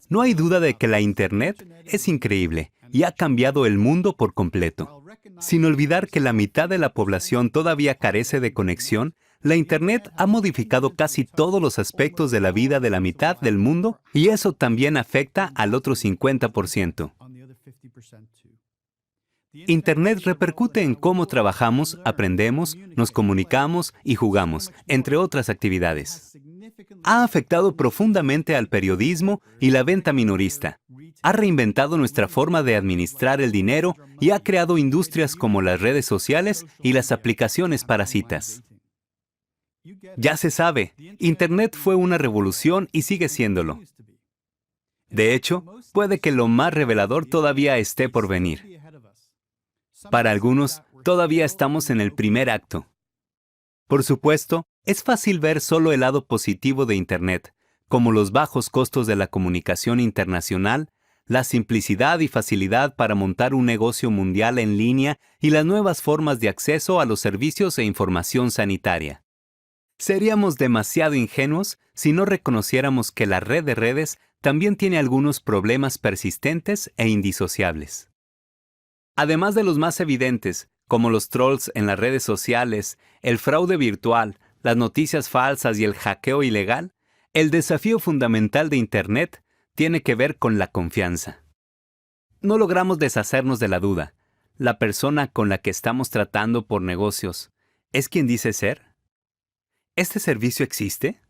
No hay duda de que la Internet es increíble y ha cambiado el mundo por completo. Sin olvidar que la mitad de la población todavía carece de conexión, la Internet ha modificado casi todos los aspectos de la vida de la mitad del mundo y eso también afecta al otro 50%. Internet repercute en cómo trabajamos, aprendemos, nos comunicamos y jugamos, entre otras actividades. Ha afectado profundamente al periodismo y la venta minorista. Ha reinventado nuestra forma de administrar el dinero y ha creado industrias como las redes sociales y las aplicaciones para citas. Ya se sabe, Internet fue una revolución y sigue siéndolo. De hecho, puede que lo más revelador todavía esté por venir. Para algunos, todavía estamos en el primer acto. Por supuesto, es fácil ver solo el lado positivo de Internet, como los bajos costos de la comunicación internacional, la simplicidad y facilidad para montar un negocio mundial en línea y las nuevas formas de acceso a los servicios e información sanitaria. Seríamos demasiado ingenuos si no reconociéramos que la red de redes también tiene algunos problemas persistentes e indisociables. Además de los más evidentes, como los trolls en las redes sociales, el fraude virtual, las noticias falsas y el hackeo ilegal, el desafío fundamental de Internet tiene que ver con la confianza. No logramos deshacernos de la duda. ¿La persona con la que estamos tratando por negocios es quien dice ser? ¿Este servicio existe?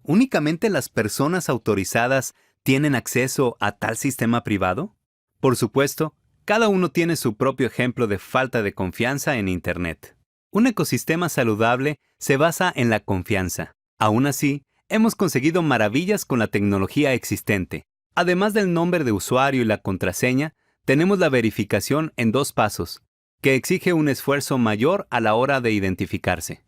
¿Únicamente las personas autorizadas tienen acceso a tal sistema privado? Por supuesto, cada uno tiene su propio ejemplo de falta de confianza en Internet. Un ecosistema saludable se basa en la confianza. Aún así, hemos conseguido maravillas con la tecnología existente. Además del nombre de usuario y la contraseña, tenemos la verificación en 2 pasos, que exige un esfuerzo mayor a la hora de identificarse.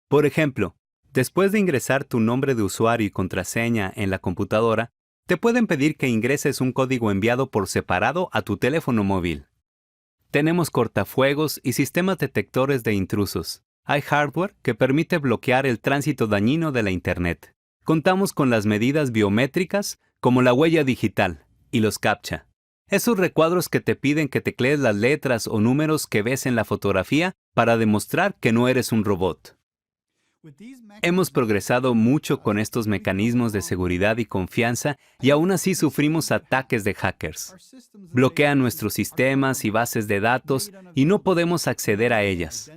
Por ejemplo, después de ingresar tu nombre de usuario y contraseña en la computadora, te pueden pedir que ingreses un código enviado por separado a tu teléfono móvil. Tenemos cortafuegos y sistemas detectores de intrusos. Hay hardware que permite bloquear el tránsito dañino de la Internet. Contamos con las medidas biométricas como la huella digital y los CAPTCHA. Esos recuadros que te piden que teclees las letras o números que ves en la fotografía para demostrar que no eres un robot. Hemos progresado mucho con estos mecanismos de seguridad y confianza y aún así sufrimos ataques de hackers. Bloquean nuestros sistemas y bases de datos y no podemos acceder a ellas.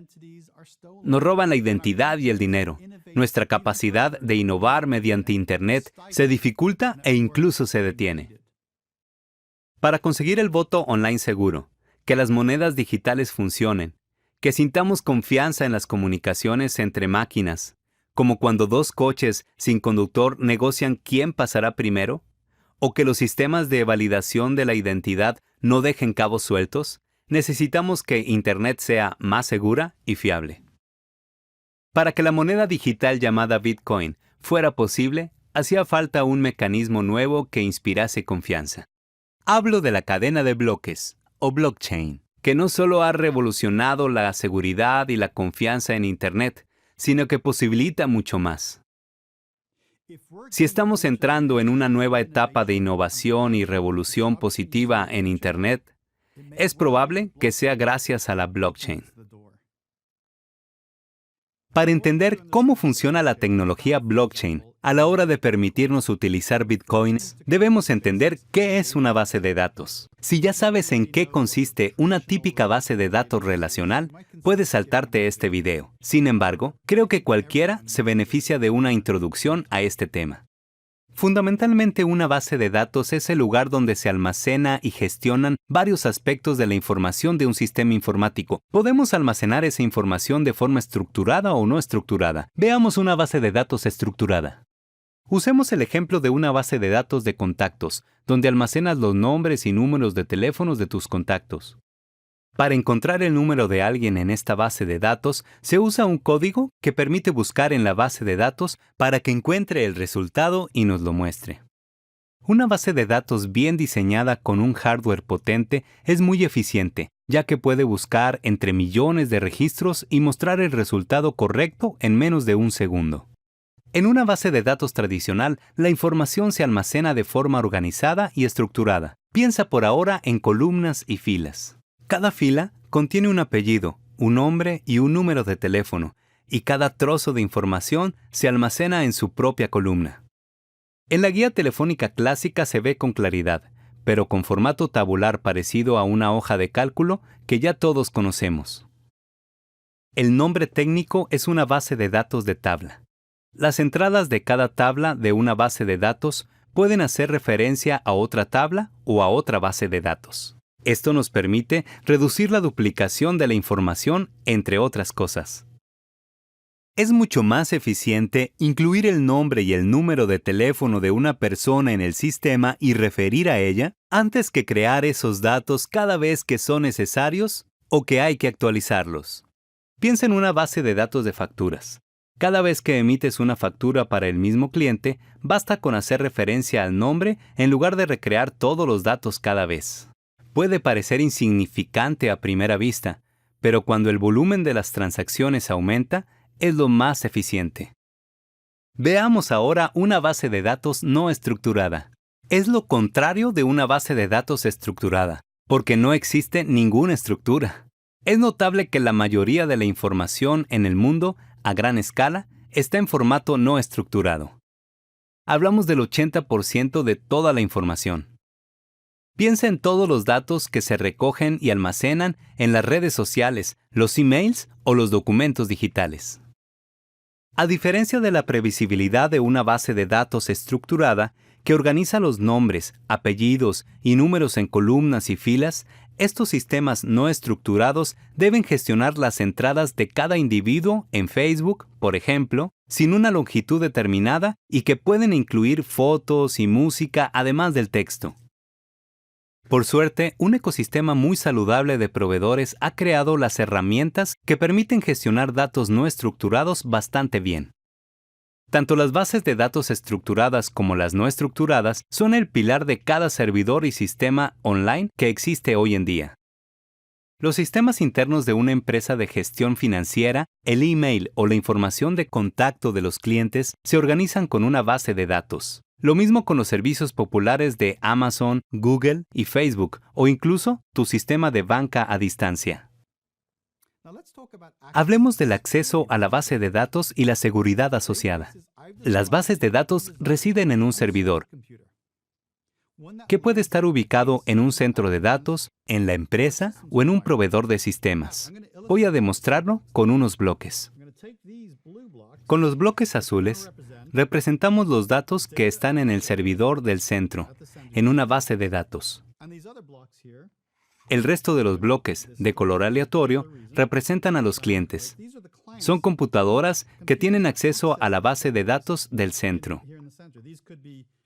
Nos roban la identidad y el dinero. Nuestra capacidad de innovar mediante Internet se dificulta e incluso se detiene. Para conseguir el voto online seguro, que las monedas digitales funcionen, que sintamos confianza en las comunicaciones entre máquinas, como cuando 2 coches sin conductor negocian quién pasará primero, o que los sistemas de validación de la identidad no dejen cabos sueltos, necesitamos que Internet sea más segura y fiable. Para que la moneda digital llamada Bitcoin fuera posible, hacía falta un mecanismo nuevo que inspirase confianza. Hablo de la cadena de bloques, o blockchain, que no solo ha revolucionado la seguridad y la confianza en Internet, sino que posibilita mucho más. Si estamos entrando en una nueva etapa de innovación y revolución positiva en Internet, es probable que sea gracias a la blockchain. Para entender cómo funciona la tecnología blockchain a la hora de permitirnos utilizar bitcoins, debemos entender qué es una base de datos. Si ya sabes en qué consiste una típica base de datos relacional, puedes saltarte este video. Sin embargo, creo que cualquiera se beneficia de una introducción a este tema. Fundamentalmente, una base de datos es el lugar donde se almacena y gestionan varios aspectos de la información de un sistema informático. Podemos almacenar esa información de forma estructurada o no estructurada. Veamos una base de datos estructurada. Usemos el ejemplo de una base de datos de contactos, donde almacenas los nombres y números de teléfonos de tus contactos. Para encontrar el número de alguien en esta base de datos, se usa un código que permite buscar en la base de datos para que encuentre el resultado y nos lo muestre. Una base de datos bien diseñada con un hardware potente es muy eficiente, ya que puede buscar entre millones de registros y mostrar el resultado correcto en menos de un segundo. En una base de datos tradicional, la información se almacena de forma organizada y estructurada. Piensa por ahora en columnas y filas. Cada fila contiene un apellido, un nombre y un número de teléfono, y cada trozo de información se almacena en su propia columna. En la guía telefónica clásica se ve con claridad, pero con formato tabular parecido a una hoja de cálculo que ya todos conocemos. El nombre técnico es una base de datos de tabla. Las entradas de cada tabla de una base de datos pueden hacer referencia a otra tabla o a otra base de datos. Esto nos permite reducir la duplicación de la información, entre otras cosas. Es mucho más eficiente incluir el nombre y el número de teléfono de una persona en el sistema y referir a ella antes que crear esos datos cada vez que son necesarios o que hay que actualizarlos. Piensa en una base de datos de facturas. Cada vez que emites una factura para el mismo cliente, basta con hacer referencia al nombre en lugar de recrear todos los datos cada vez. Puede parecer insignificante a primera vista, pero cuando el volumen de las transacciones aumenta, es lo más eficiente. Veamos ahora una base de datos no estructurada. Es lo contrario de una base de datos estructurada, porque no existe ninguna estructura. Es notable que la mayoría de la información en el mundo, a gran escala, está en formato no estructurado. Hablamos del 80% de toda la información. Piensa en todos los datos que se recogen y almacenan en las redes sociales, los emails o los documentos digitales. A diferencia de la previsibilidad de una base de datos estructurada, que organiza los nombres, apellidos y números en columnas y filas, estos sistemas no estructurados deben gestionar las entradas de cada individuo en Facebook, por ejemplo, sin una longitud determinada y que pueden incluir fotos y música además del texto. Por suerte, un ecosistema muy saludable de proveedores ha creado las herramientas que permiten gestionar datos no estructurados bastante bien. Tanto las bases de datos estructuradas como las no estructuradas son el pilar de cada servidor y sistema online que existe hoy en día. Los sistemas internos de una empresa de gestión financiera, el email o la información de contacto de los clientes se organizan con una base de datos. Lo mismo con los servicios populares de Amazon, Google y Facebook, o incluso tu sistema de banca a distancia. Hablemos del acceso a la base de datos y la seguridad asociada. Las bases de datos residen en un servidor, que puede estar ubicado en un centro de datos, en la empresa o en un proveedor de sistemas. Voy a demostrarlo con unos bloques. Con los bloques azules, representamos los datos que están en el servidor del centro, en una base de datos. El resto de los bloques, de color aleatorio, representan a los clientes. Son computadoras que tienen acceso a la base de datos del centro.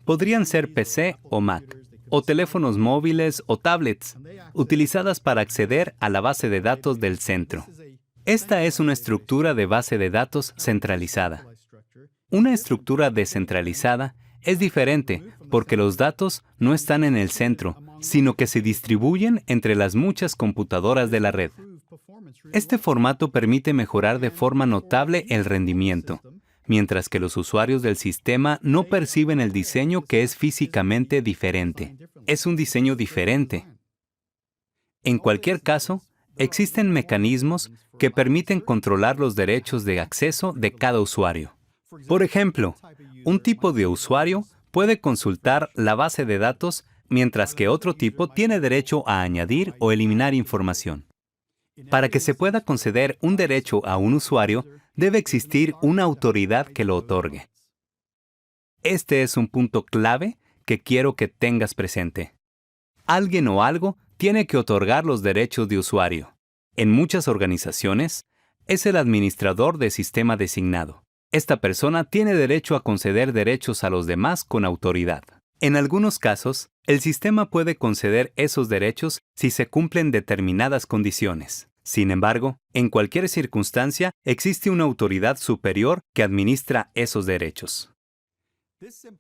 Podrían ser PC o Mac, o teléfonos móviles o tablets, utilizadas para acceder a la base de datos del centro. Esta es una estructura de base de datos centralizada. Una estructura descentralizada es diferente porque los datos no están en el centro, sino que se distribuyen entre las muchas computadoras de la red. Este formato permite mejorar de forma notable el rendimiento, mientras que los usuarios del sistema no perciben el diseño que es físicamente diferente. Es un diseño diferente. En cualquier caso, existen mecanismos que permiten controlar los derechos de acceso de cada usuario. Por ejemplo, un tipo de usuario puede consultar la base de datos mientras que otro tipo tiene derecho a añadir o eliminar información. Para que se pueda conceder un derecho a un usuario, debe existir una autoridad que lo otorgue. Este es un punto clave que quiero que tengas presente. Alguien o algo tiene que otorgar los derechos de usuario. En muchas organizaciones, es el administrador de sistema designado. Esta persona tiene derecho a conceder derechos a los demás con autoridad. En algunos casos, el sistema puede conceder esos derechos si se cumplen determinadas condiciones. Sin embargo, en cualquier circunstancia, existe una autoridad superior que administra esos derechos.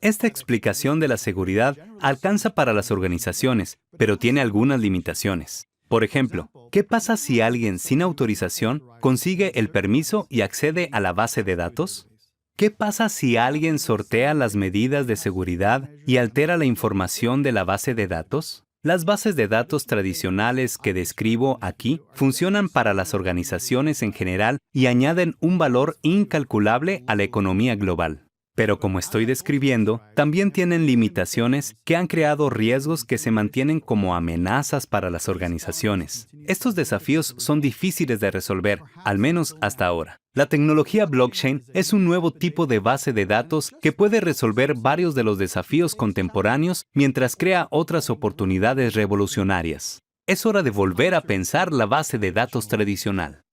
Esta explicación de la seguridad alcanza para las organizaciones, pero tiene algunas limitaciones. Por ejemplo, ¿qué pasa si alguien sin autorización consigue el permiso y accede a la base de datos? ¿Qué pasa si alguien sortea las medidas de seguridad y altera la información de la base de datos? Las bases de datos tradicionales que describo aquí funcionan para las organizaciones en general y añaden un valor incalculable a la economía global. Pero como estoy describiendo, también tienen limitaciones que han creado riesgos que se mantienen como amenazas para las organizaciones. Estos desafíos son difíciles de resolver, al menos hasta ahora. La tecnología blockchain es un nuevo tipo de base de datos que puede resolver varios de los desafíos contemporáneos mientras crea otras oportunidades revolucionarias. Es hora de volver a pensar la base de datos tradicional.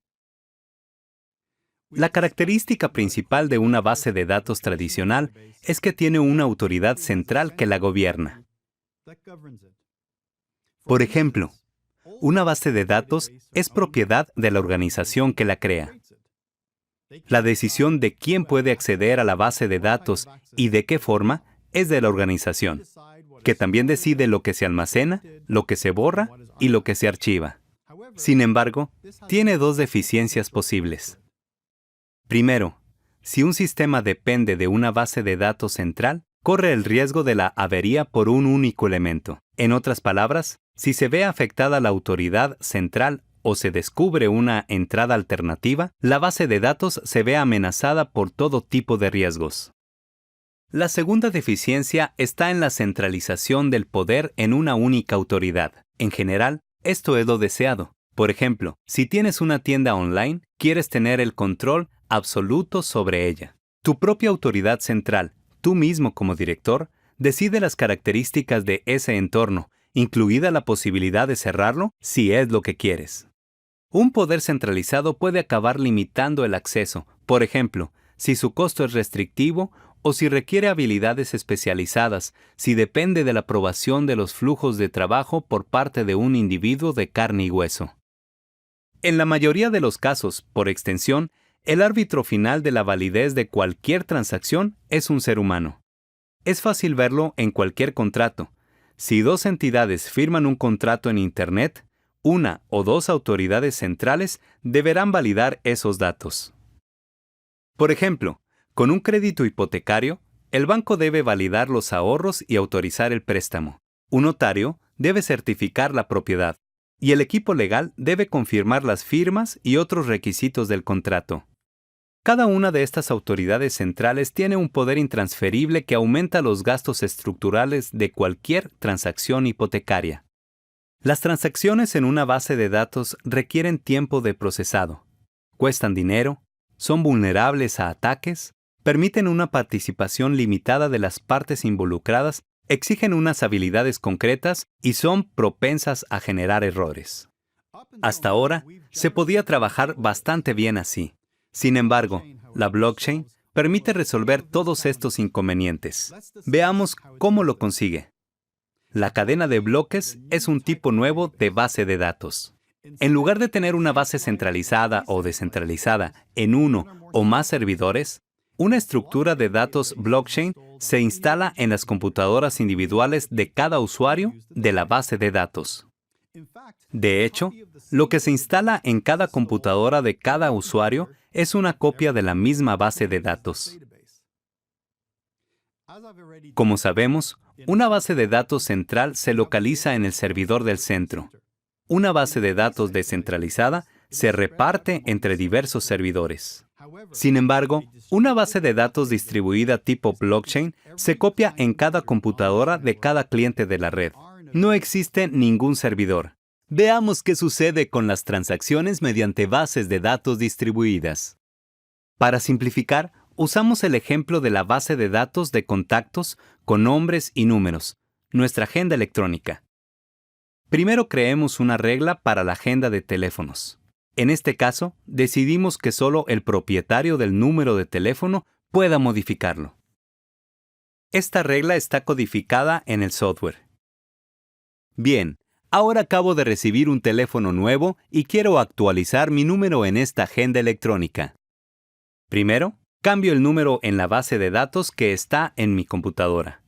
La característica principal de una base de datos tradicional es que tiene una autoridad central que la gobierna. Por ejemplo, una base de datos es propiedad de la organización que la crea. La decisión de quién puede acceder a la base de datos y de qué forma es de la organización, que también decide lo que se almacena, lo que se borra y lo que se archiva. Sin embargo, tiene dos deficiencias posibles. Primero, si un sistema depende de una base de datos central, corre el riesgo de la avería por un único elemento. En otras palabras, si se ve afectada la autoridad central o se descubre una entrada alternativa, la base de datos se ve amenazada por todo tipo de riesgos. La segunda deficiencia está en la centralización del poder en una única autoridad. En general, esto es lo deseado. Por ejemplo, si tienes una tienda online, quieres tener el control absoluto sobre ella. Tu propia autoridad central, tú mismo como director, decide las características de ese entorno, incluida la posibilidad de cerrarlo si es lo que quieres. Un poder centralizado puede acabar limitando el acceso, por ejemplo, si su costo es restrictivo o si requiere habilidades especializadas, si depende de la aprobación de los flujos de trabajo por parte de un individuo de carne y hueso. En la mayoría de los casos, por extensión, el árbitro final de la validez de cualquier transacción es un ser humano. Es fácil verlo en cualquier contrato. Si dos entidades firman un contrato en Internet, una o dos autoridades centrales deberán validar esos datos. Por ejemplo, con un crédito hipotecario, el banco debe validar los ahorros y autorizar el préstamo. Un notario debe certificar la propiedad, y el equipo legal debe confirmar las firmas y otros requisitos del contrato. Cada una de estas autoridades centrales tiene un poder intransferible que aumenta los gastos estructurales de cualquier transacción hipotecaria. Las transacciones en una base de datos requieren tiempo de procesado, cuestan dinero, son vulnerables a ataques, permiten una participación limitada de las partes involucradas, exigen unas habilidades concretas y son propensas a generar errores. Hasta ahora, se podía trabajar bastante bien así. Sin embargo, la blockchain permite resolver todos estos inconvenientes. Veamos cómo lo consigue. La cadena de bloques es un tipo nuevo de base de datos. En lugar de tener una base centralizada o descentralizada en uno o más servidores, una estructura de datos blockchain se instala en las computadoras individuales de cada usuario de la base de datos. De hecho, lo que se instala en cada computadora de cada usuario es una copia de la misma base de datos. Como sabemos, una base de datos central se localiza en el servidor del centro. Una base de datos descentralizada se reparte entre diversos servidores. Sin embargo, una base de datos distribuida tipo blockchain se copia en cada computadora de cada cliente de la red. No existe ningún servidor. Veamos qué sucede con las transacciones mediante bases de datos distribuidas. Para simplificar, usamos el ejemplo de la base de datos de contactos con nombres y números, nuestra agenda electrónica. Primero creemos una regla para la agenda de teléfonos. En este caso, decidimos que solo el propietario del número de teléfono pueda modificarlo. Esta regla está codificada en el software. Bien, ahora acabo de recibir un teléfono nuevo y quiero actualizar mi número en esta agenda electrónica. Primero, cambio el número en la base de datos que está en mi computadora.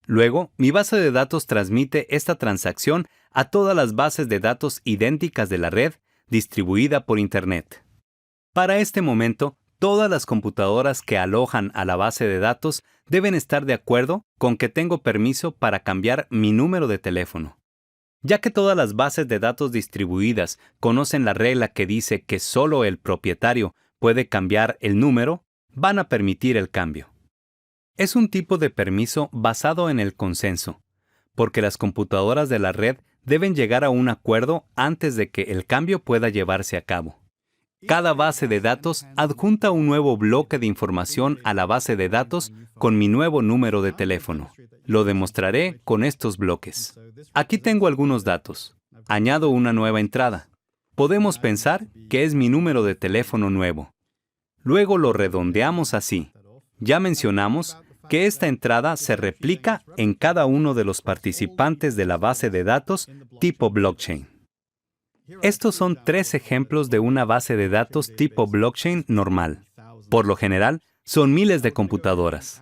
Luego, mi base de datos transmite esta transacción a todas las bases de datos idénticas de la red distribuida por Internet. Para este momento, todas las computadoras que alojan a la base de datos deben estar de acuerdo con que tengo permiso para cambiar mi número de teléfono. Ya que todas las bases de datos distribuidas conocen la regla que dice que solo el propietario puede cambiar el número, van a permitir el cambio. Es un tipo de permiso basado en el consenso, porque las computadoras de la red deben llegar a un acuerdo antes de que el cambio pueda llevarse a cabo. Cada base de datos adjunta un nuevo bloque de información a la base de datos con mi nuevo número de teléfono. Lo demostraré con estos bloques. Aquí tengo algunos datos. Añado una nueva entrada. Podemos pensar que es mi número de teléfono nuevo. Luego lo redondeamos así. Ya mencionamos que esta entrada se replica en cada uno de los participantes de la base de datos tipo blockchain. Estos son 3 ejemplos de una base de datos tipo blockchain normal. Por lo general, son miles de computadoras.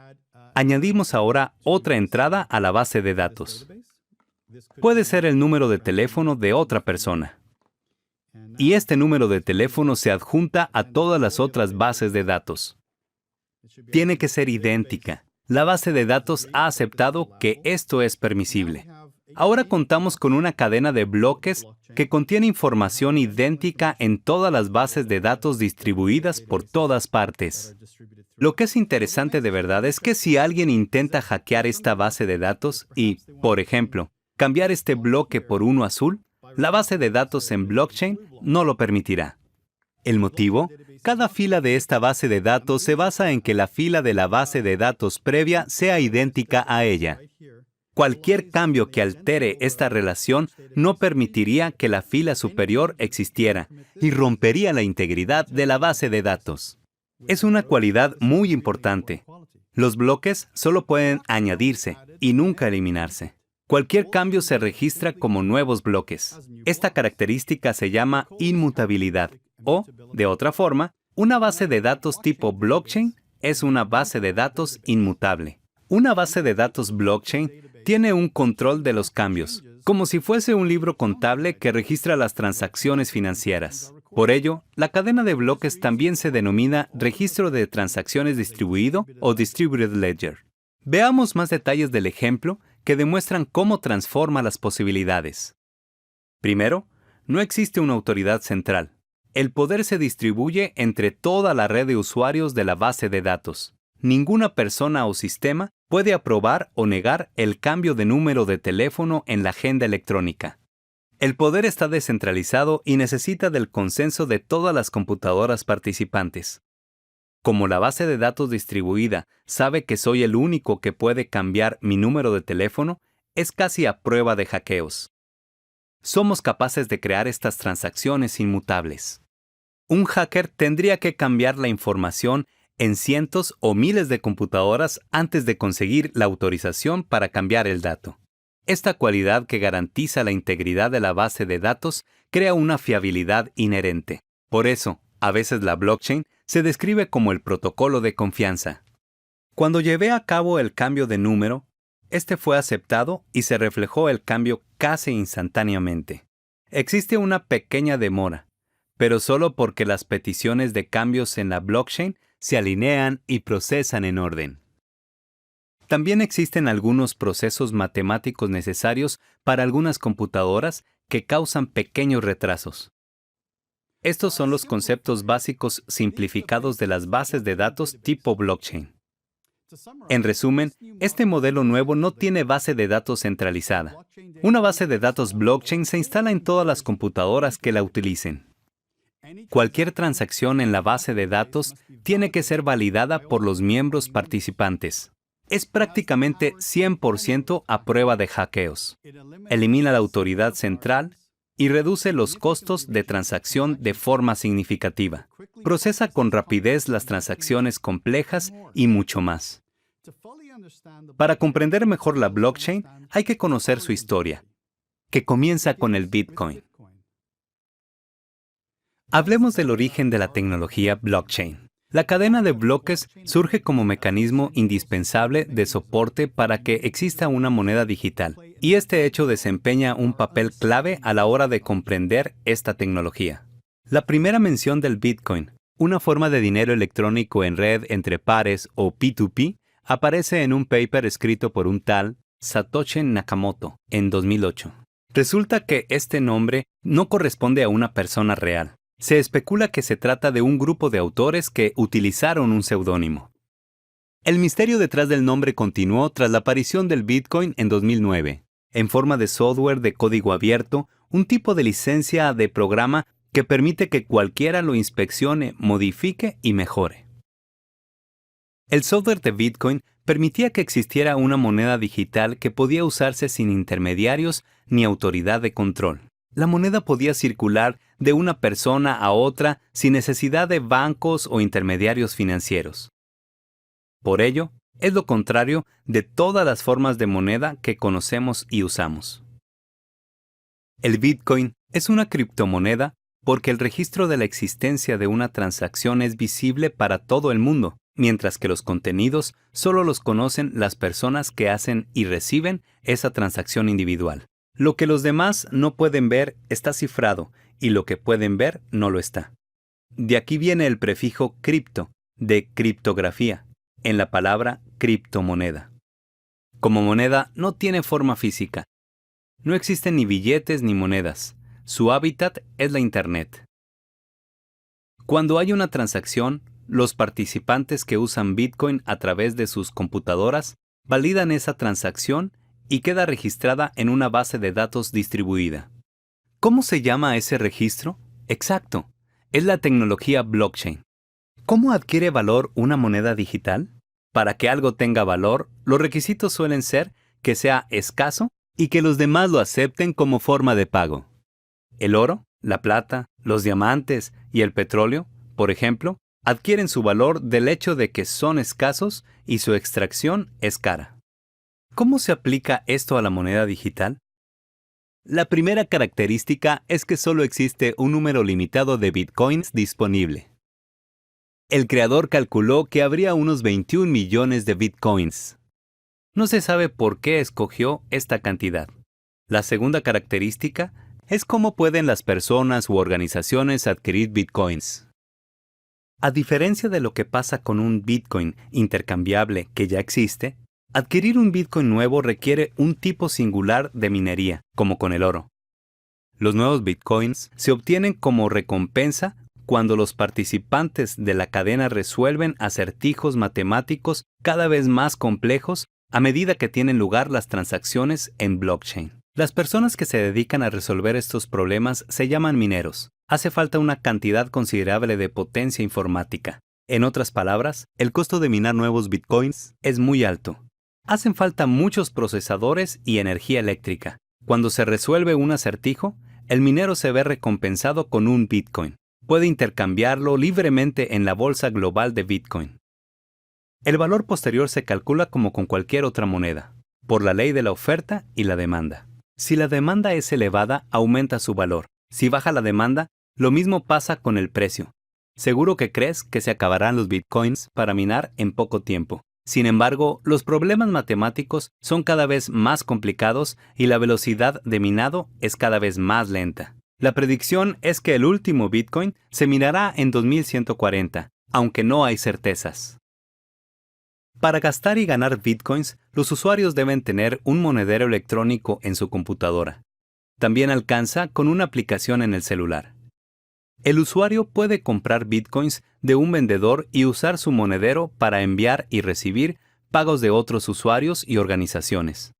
Añadimos ahora otra entrada a la base de datos. Puede ser el número de teléfono de otra persona. Y este número de teléfono se adjunta a todas las otras bases de datos. Tiene que ser idéntica. La base de datos ha aceptado que esto es permisible. Ahora contamos con una cadena de bloques que contiene información idéntica en todas las bases de datos distribuidas por todas partes. Lo que es interesante de verdad es que si alguien intenta hackear esta base de datos y, por ejemplo, cambiar este bloque por uno azul, la base de datos en blockchain no lo permitirá. ¿El motivo? Cada fila de esta base de datos se basa en que la fila de la base de datos previa sea idéntica a ella. Cualquier cambio que altere esta relación no permitiría que la fila superior existiera y rompería la integridad de la base de datos. Es una cualidad muy importante. Los bloques solo pueden añadirse y nunca eliminarse. Cualquier cambio se registra como nuevos bloques. Esta característica se llama inmutabilidad o, de otra forma, una base de datos tipo blockchain es una base de datos inmutable. Una base de datos blockchain tiene un control de los cambios, como si fuese un libro contable que registra las transacciones financieras. Por ello, la cadena de bloques también se denomina registro de transacciones distribuido o distributed ledger. Veamos más detalles del ejemplo que demuestran cómo transforma las posibilidades. Primero, no existe una autoridad central. El poder se distribuye entre toda la red de usuarios de la base de datos. Ninguna persona o sistema puede aprobar o negar el cambio de número de teléfono en la agenda electrónica. El poder está descentralizado y necesita del consenso de todas las computadoras participantes. Como la base de datos distribuida sabe que soy el único que puede cambiar mi número de teléfono, es casi a prueba de hackeos. Somos capaces de crear estas transacciones inmutables. Un hacker tendría que cambiar la información en cientos o miles de computadoras antes de conseguir la autorización para cambiar el dato. Esta cualidad que garantiza la integridad de la base de datos crea una fiabilidad inherente. Por eso, a veces la blockchain se describe como el protocolo de confianza. Cuando llevé a cabo el cambio de número, este fue aceptado y se reflejó el cambio casi instantáneamente. Existe una pequeña demora, pero solo porque las peticiones de cambios en la blockchain se alinean y procesan en orden. También existen algunos procesos matemáticos necesarios para algunas computadoras que causan pequeños retrasos. Estos son los conceptos básicos simplificados de las bases de datos tipo blockchain. En resumen, este modelo nuevo no tiene base de datos centralizada. Una base de datos blockchain se instala en todas las computadoras que la utilicen. Cualquier transacción en la base de datos tiene que ser validada por los miembros participantes. Es prácticamente 100% a prueba de hackeos. Elimina la autoridad central y reduce los costos de transacción de forma significativa. Procesa con rapidez las transacciones complejas y mucho más. Para comprender mejor la blockchain, hay que conocer su historia, que comienza con el Bitcoin. Hablemos del origen de la tecnología blockchain. La cadena de bloques surge como mecanismo indispensable de soporte para que exista una moneda digital, y este hecho desempeña un papel clave a la hora de comprender esta tecnología. La primera mención del Bitcoin Una forma de dinero electrónico en red entre pares o P2P aparece en un paper escrito por un tal Satoshi Nakamoto en 2008. Resulta que este nombre no corresponde a una persona real. Se especula que se trata de un grupo de autores que utilizaron un seudónimo. El misterio detrás del nombre continuó tras la aparición del Bitcoin en 2009, en forma de software de código abierto, un tipo de licencia de programa que permite que cualquiera lo inspeccione, modifique y mejore. El software de Bitcoin permitía que existiera una moneda digital que podía usarse sin intermediarios ni autoridad de control. La moneda podía circular de una persona a otra sin necesidad de bancos o intermediarios financieros. Por ello, es lo contrario de todas las formas de moneda que conocemos y usamos. El Bitcoin es una criptomoneda porque el registro de la existencia de una transacción es visible para todo el mundo, mientras que los contenidos solo los conocen las personas que hacen y reciben esa transacción individual. Lo que los demás no pueden ver está cifrado y lo que pueden ver no lo está. De aquí viene el prefijo cripto, de criptografía, en la palabra criptomoneda. Como moneda no tiene forma física. No existen ni billetes ni monedas. Su hábitat es la Internet. Cuando hay una transacción, los participantes que usan Bitcoin a través de sus computadoras validan esa transacción y queda registrada en una base de datos distribuida. ¿Cómo se llama ese registro? Exacto, es la tecnología blockchain. ¿Cómo adquiere valor una moneda digital? Para que algo tenga valor, los requisitos suelen ser que sea escaso y que los demás lo acepten como forma de pago. El oro, la plata, los diamantes y el petróleo, por ejemplo, adquieren su valor del hecho de que son escasos y su extracción es cara. ¿Cómo se aplica esto a la moneda digital? La primera característica es que solo existe un número limitado de bitcoins disponible. El creador calculó que habría unos 21 millones de bitcoins. No se sabe por qué escogió esta cantidad. La segunda característica es cómo pueden las personas u organizaciones adquirir bitcoins. A diferencia de lo que pasa con un bitcoin intercambiable que ya existe, adquirir un bitcoin nuevo requiere un tipo singular de minería, como con el oro. Los nuevos bitcoins se obtienen como recompensa cuando los participantes de la cadena resuelven acertijos matemáticos cada vez más complejos a medida que tienen lugar las transacciones en blockchain. Las personas que se dedican a resolver estos problemas se llaman mineros. Hace falta una cantidad considerable de potencia informática. En otras palabras, el costo de minar nuevos bitcoins es muy alto. Hacen falta muchos procesadores y energía eléctrica. Cuando se resuelve un acertijo, el minero se ve recompensado con un bitcoin. Puede intercambiarlo libremente en la bolsa global de Bitcoin. El valor posterior se calcula como con cualquier otra moneda, por la ley de la oferta y la demanda. Si la demanda es elevada, aumenta su valor. Si baja la demanda, lo mismo pasa con el precio. Seguro que crees que se acabarán los bitcoins para minar en poco tiempo. Sin embargo, los problemas matemáticos son cada vez más complicados y la velocidad de minado es cada vez más lenta. La predicción es que el último bitcoin se minará en 2140, aunque no hay certezas. Para gastar y ganar bitcoins, los usuarios deben tener un monedero electrónico en su computadora. También alcanza con una aplicación en el celular. El usuario puede comprar bitcoins de un vendedor y usar su monedero para enviar y recibir pagos de otros usuarios y organizaciones.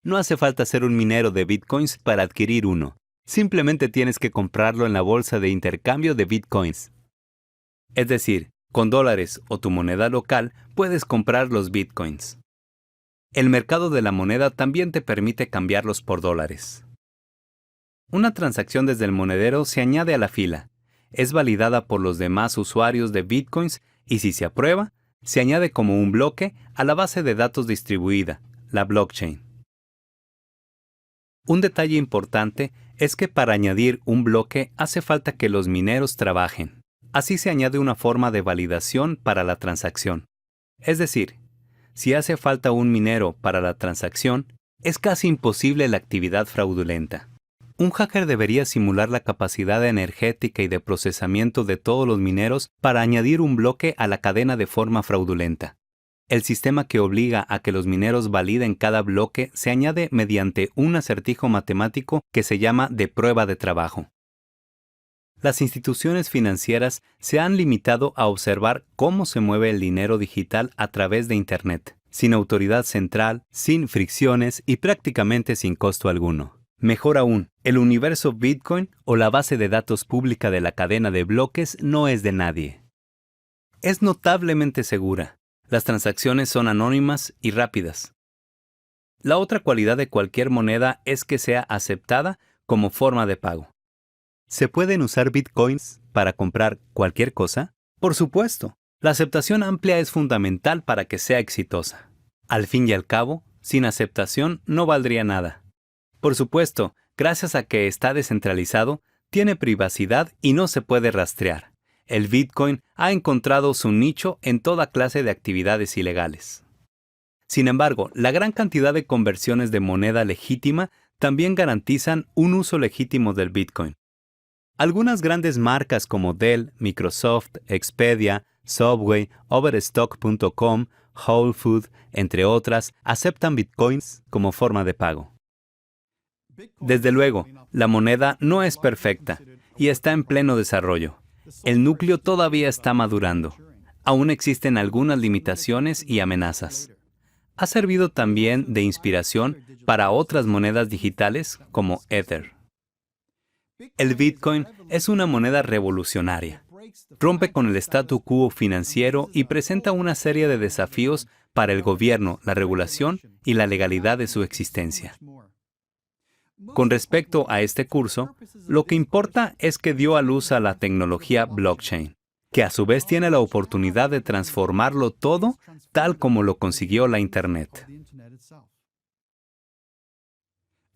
No hace falta ser un minero de bitcoins para adquirir uno. Simplemente tienes que comprarlo en la bolsa de intercambio de bitcoins. Es decir, con dólares o tu moneda local puedes comprar los bitcoins. El mercado de la moneda también te permite cambiarlos por dólares. Una transacción desde el monedero se añade a la fila, es validada por los demás usuarios de bitcoins y si se aprueba, se añade como un bloque a la base de datos distribuida, la blockchain. Un detalle importante es que para añadir un bloque hace falta que los mineros trabajen. Así se añade una forma de validación para la transacción. Es decir, si hace falta un minero para la transacción, es casi imposible la actividad fraudulenta. Un hacker debería simular la capacidad energética y de procesamiento de todos los mineros para añadir un bloque a la cadena de forma fraudulenta. El sistema que obliga a que los mineros validen cada bloque se añade mediante un acertijo matemático que se llama de prueba de trabajo. Las instituciones financieras se han limitado a observar cómo se mueve el dinero digital a través de Internet, sin autoridad central, sin fricciones y prácticamente sin costo alguno. Mejor aún, el universo Bitcoin o la base de datos pública de la cadena de bloques no es de nadie. Es notablemente segura. Las transacciones son anónimas y rápidas. La otra cualidad de cualquier moneda es que sea aceptada como forma de pago. ¿Se pueden usar bitcoins para comprar cualquier cosa? Por supuesto. La aceptación amplia es fundamental para que sea exitosa. Al fin y al cabo, sin aceptación no valdría nada. Por supuesto, gracias a que está descentralizado, tiene privacidad y no se puede rastrear. El Bitcoin ha encontrado su nicho en toda clase de actividades ilegales. Sin embargo, la gran cantidad de conversiones de moneda legítima también garantizan un uso legítimo del Bitcoin. Algunas grandes marcas como Dell, Microsoft, Expedia, Subway, Overstock.com, Whole Foods, entre otras, aceptan Bitcoins como forma de pago. Desde luego, la moneda no es perfecta y está en pleno desarrollo. El núcleo todavía está madurando. Aún existen algunas limitaciones y amenazas. Ha servido también de inspiración para otras monedas digitales como Ether. El Bitcoin es una moneda revolucionaria. Rompe con el statu quo financiero y presenta una serie de desafíos para el gobierno, la regulación y la legalidad de su existencia. Con respecto a este curso, lo que importa es que dio a luz a la tecnología blockchain, que a su vez tiene la oportunidad de transformarlo todo tal como lo consiguió la Internet.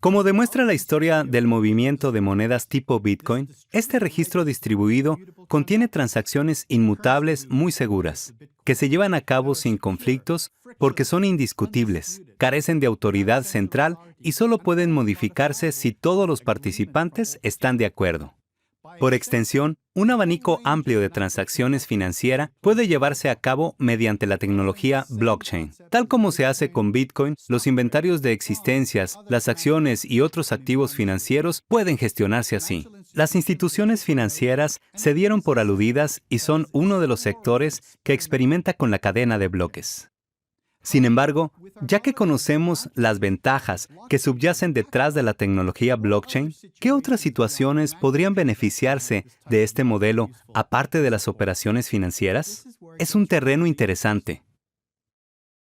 Como demuestra la historia del movimiento de monedas tipo Bitcoin, este registro distribuido contiene transacciones inmutables muy seguras, que se llevan a cabo sin conflictos porque son indiscutibles, carecen de autoridad central y solo pueden modificarse si todos los participantes están de acuerdo. Por extensión, un abanico amplio de transacciones financieras puede llevarse a cabo mediante la tecnología blockchain. Tal como se hace con Bitcoin, los inventarios de existencias, las acciones y otros activos financieros pueden gestionarse así. Las instituciones financieras se dieron por aludidas y son uno de los sectores que experimenta con la cadena de bloques. Sin embargo, ya que conocemos las ventajas que subyacen detrás de la tecnología blockchain, ¿qué otras situaciones podrían beneficiarse de este modelo aparte de las operaciones financieras? Es un terreno interesante.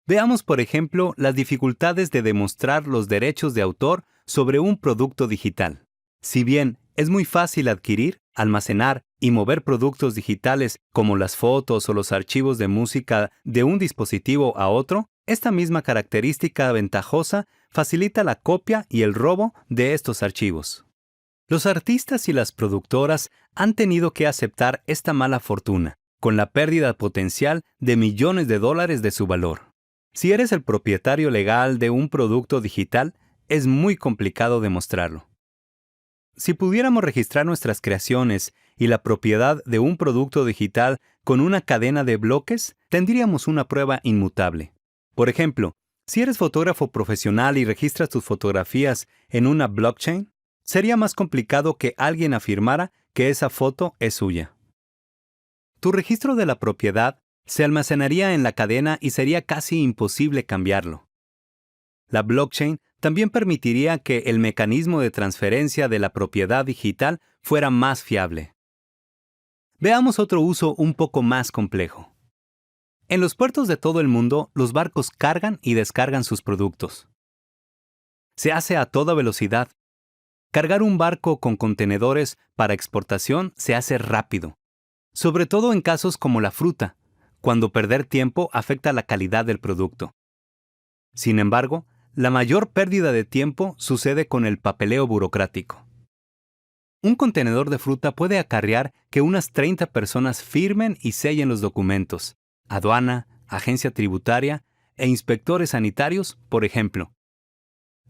Veamos, por ejemplo, las dificultades de demostrar los derechos de autor sobre un producto digital. Si bien es muy fácil adquirir, almacenar y mover productos digitales como las fotos o los archivos de música de un dispositivo a otro, esta misma característica ventajosa facilita la copia y el robo de estos archivos. Los artistas y las productoras han tenido que aceptar esta mala fortuna, con la pérdida potencial de millones de dólares de su valor. Si eres el propietario legal de un producto digital, es muy complicado demostrarlo. Si pudiéramos registrar nuestras creaciones y la propiedad de un producto digital con una cadena de bloques, tendríamos una prueba inmutable. Por ejemplo, si eres fotógrafo profesional y registras tus fotografías en una blockchain, sería más complicado que alguien afirmara que esa foto es suya. Tu registro de la propiedad se almacenaría en la cadena y sería casi imposible cambiarlo. La blockchain también permitiría que el mecanismo de transferencia de la propiedad digital fuera más fiable. Veamos otro uso un poco más complejo. En los puertos de todo el mundo, los barcos cargan y descargan sus productos. Se hace a toda velocidad. Cargar un barco con contenedores para exportación se hace rápido, sobre todo en casos como la fruta, cuando perder tiempo afecta la calidad del producto. Sin embargo, la mayor pérdida de tiempo sucede con el papeleo burocrático. Un contenedor de fruta puede acarrear que unas 30 personas firmen y sellen los documentos, aduana, agencia tributaria e inspectores sanitarios, por ejemplo.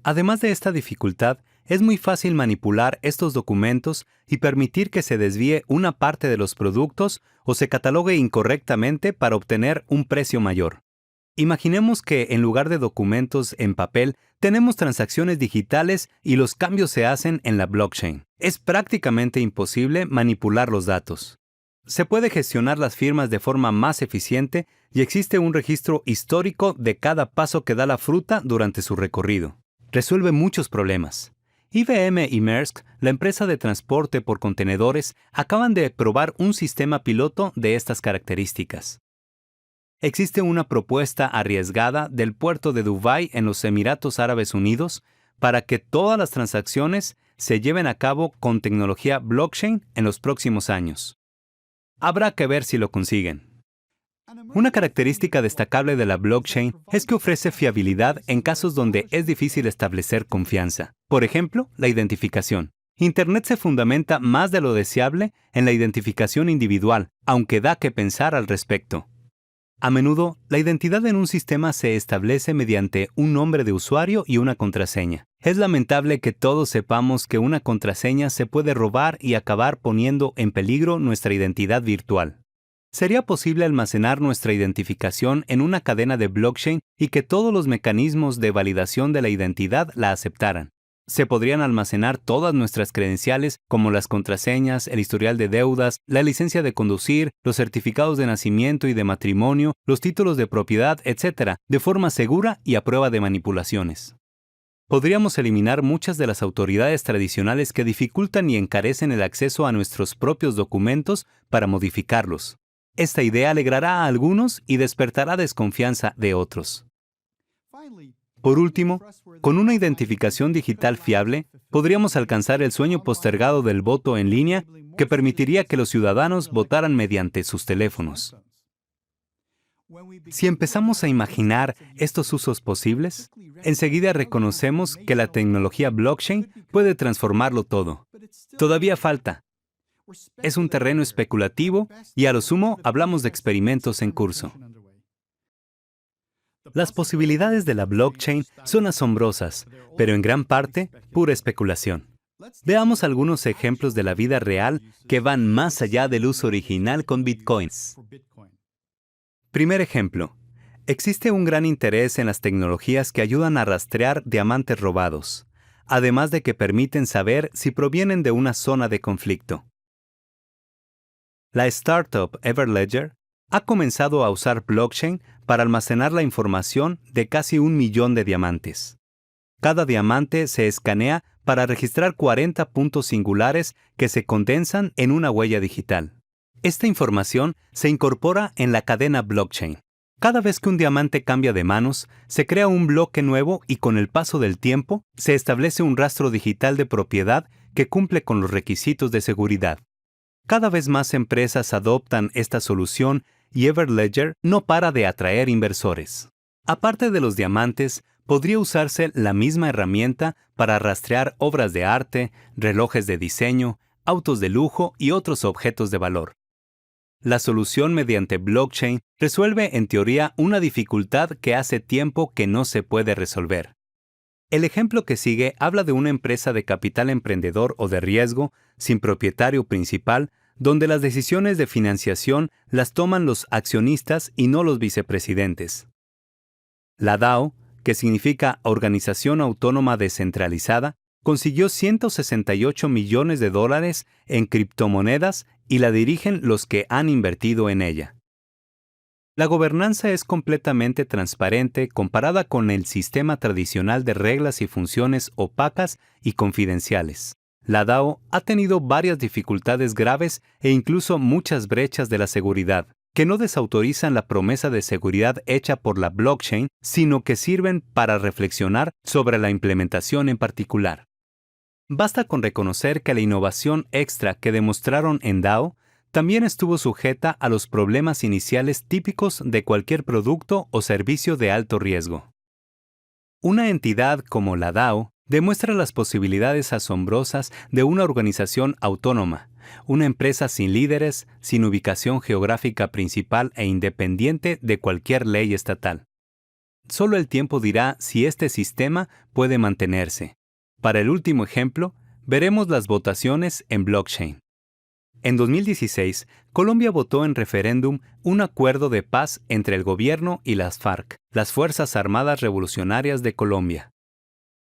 Además de esta dificultad, es muy fácil manipular estos documentos y permitir que se desvíe una parte de los productos o se catalogue incorrectamente para obtener un precio mayor. Imaginemos que en lugar de documentos en papel, tenemos transacciones digitales y los cambios se hacen en la blockchain. Es prácticamente imposible manipular los datos. Se puede gestionar las firmas de forma más eficiente y existe un registro histórico de cada paso que da la fruta durante su recorrido. Resuelve muchos problemas. IBM y Maersk, la empresa de transporte por contenedores, acaban de probar un sistema piloto de estas características. Existe una propuesta arriesgada del puerto de Dubái en los Emiratos Árabes Unidos para que todas las transacciones se lleven a cabo con tecnología blockchain en los próximos años. Habrá que ver si lo consiguen. Una característica destacable de la blockchain es que ofrece fiabilidad en casos donde es difícil establecer confianza. Por ejemplo, la identificación. Internet se fundamenta más de lo deseable en la identificación individual, aunque da que pensar al respecto. A menudo, la identidad en un sistema se establece mediante un nombre de usuario y una contraseña. Es lamentable que todos sepamos que una contraseña se puede robar y acabar poniendo en peligro nuestra identidad virtual. ¿Sería posible almacenar nuestra identificación en una cadena de blockchain y que todos los mecanismos de validación de la identidad la aceptaran? Se podrían almacenar todas nuestras credenciales, como las contraseñas, el historial de deudas, la licencia de conducir, los certificados de nacimiento y de matrimonio, los títulos de propiedad, etc., de forma segura y a prueba de manipulaciones. Podríamos eliminar muchas de las autoridades tradicionales que dificultan y encarecen el acceso a nuestros propios documentos para modificarlos. Esta idea alegrará a algunos y despertará desconfianza de otros. Por último, con una identificación digital fiable, podríamos alcanzar el sueño postergado del voto en línea que permitiría que los ciudadanos votaran mediante sus teléfonos. Si empezamos a imaginar estos usos posibles, enseguida reconocemos que la tecnología blockchain puede transformarlo todo. Todavía falta. Es un terreno especulativo y a lo sumo hablamos de experimentos en curso. Las posibilidades de la blockchain son asombrosas, pero en gran parte pura especulación. Veamos algunos ejemplos de la vida real que van más allá del uso original con bitcoins. Primer ejemplo. Existe un gran interés en las tecnologías que ayudan a rastrear diamantes robados, además de que permiten saber si provienen de una zona de conflicto. La startup Everledger ha comenzado a usar blockchain para almacenar la información de casi 1 millón de diamantes. Cada diamante se escanea para registrar 40 puntos singulares que se condensan en una huella digital. Esta información se incorpora en la cadena blockchain. Cada vez que un diamante cambia de manos, se crea un bloque nuevo y con el paso del tiempo se establece un rastro digital de propiedad que cumple con los requisitos de seguridad. Cada vez más empresas adoptan esta solución y Everledger no para de atraer inversores. Aparte de los diamantes, podría usarse la misma herramienta para rastrear obras de arte, relojes de diseño, autos de lujo y otros objetos de valor. La solución mediante blockchain resuelve en teoría una dificultad que hace tiempo que no se puede resolver. El ejemplo que sigue habla de una empresa de capital emprendedor o de riesgo, sin propietario principal, donde las decisiones de financiación las toman los accionistas y no los vicepresidentes. La DAO, que significa Organización Autónoma Descentralizada, consiguió $168 millones en criptomonedas y la dirigen los que han invertido en ella. La gobernanza es completamente transparente comparada con el sistema tradicional de reglas y funciones opacas y confidenciales. La DAO ha tenido varias dificultades graves e incluso muchas brechas de la seguridad, que no desautorizan la promesa de seguridad hecha por la blockchain, sino que sirven para reflexionar sobre la implementación en particular. Basta con reconocer que la innovación extra que demostraron en DAO también estuvo sujeta a los problemas iniciales típicos de cualquier producto o servicio de alto riesgo. Una entidad como la DAO demuestra las posibilidades asombrosas de una organización autónoma, una empresa sin líderes, sin ubicación geográfica principal e independiente de cualquier ley estatal. Solo el tiempo dirá si este sistema puede mantenerse. Para el último ejemplo, veremos las votaciones en blockchain. En 2016, Colombia votó en referéndum un acuerdo de paz entre el gobierno y las FARC, las Fuerzas Armadas Revolucionarias de Colombia.